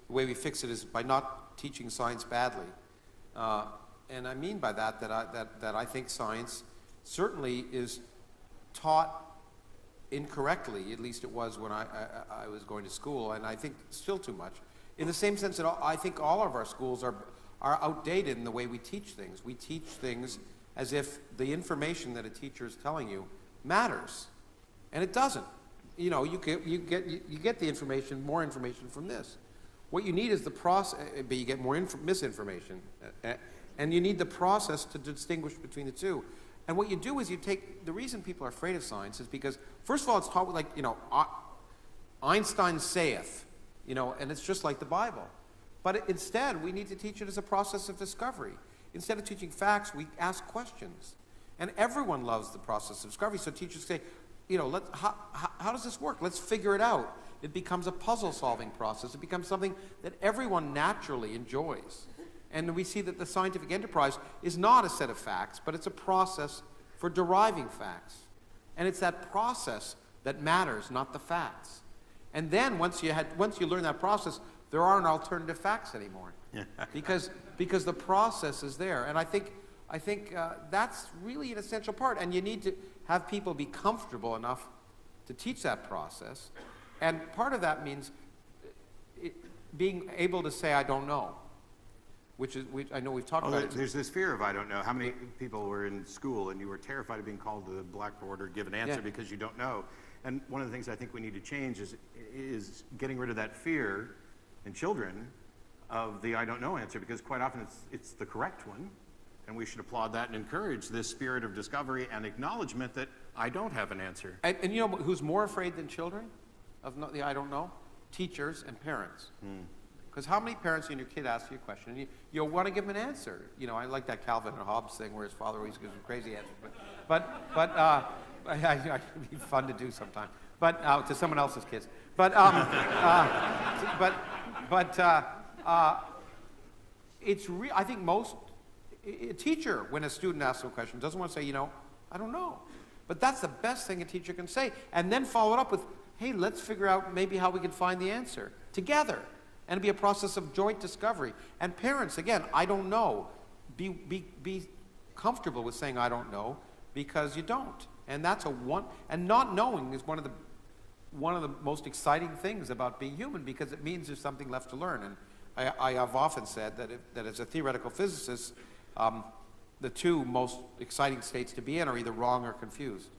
the way we fix it is by not teaching science badly. And I mean by that that I think science certainly is taught incorrectly, at least it was when I was going to school, and I think still too much. In the same sense that I think all of our schools are outdated in the way we teach things. We teach things as if the information that a teacher is telling you matters, and it doesn't. You know, you get the information, more information from this. What you need is the process, but you get more misinformation, and you need the process to distinguish between the two. And what you do is you take, the reason people are afraid of science is because, first of all, it's taught with, like, you know, Einstein saith, you know, and it's just like the Bible. But instead, we need to teach it as a process of discovery. Instead of teaching facts, we ask questions. And everyone loves the process of discovery, so teachers say, you know, how does this work? Let's figure it out. It becomes a puzzle-solving process. It becomes something that everyone naturally enjoys. And we see that the scientific enterprise is not a set of facts, but it's a process for deriving facts. And it's that process that matters, not the facts. And then once you learn that process, there aren't alternative facts anymore, because the process is there. And I think that's really an essential part. And you need to have people be comfortable enough to teach that process. And part of that means being able to say, I don't know. Which I know we've talked about. There's this fear of I don't know. How many people were in school and you were terrified of being called to the blackboard or give an answer because you don't know? And one of the things I think we need to change is getting rid of that fear in children of the I don't know answer, because quite often it's the correct one, and we should applaud that and encourage this spirit of discovery and acknowledgement that I don't have an answer. And you know who's more afraid than children of the I don't know? Teachers and parents. Because how many parents, when your kid asks you a question, and you want to give them an answer? You know, I like that Calvin and Hobbes thing where his father always gives him crazy answers. It'd be fun to do sometime. But to someone else's kids. I think a teacher, when a student asks a question, doesn't want to say, you know, I don't know. But that's the best thing a teacher can say, and then follow it up with, hey, let's figure out maybe how we can find the answer together. And it'll be a process of joint discovery. And parents, again, I don't know. Be comfortable with saying I don't know, because you don't. And and not knowing is one of the most exciting things about being human, because it means there's something left to learn. And I have often said that as a theoretical physicist, the two most exciting states to be in are either wrong or confused.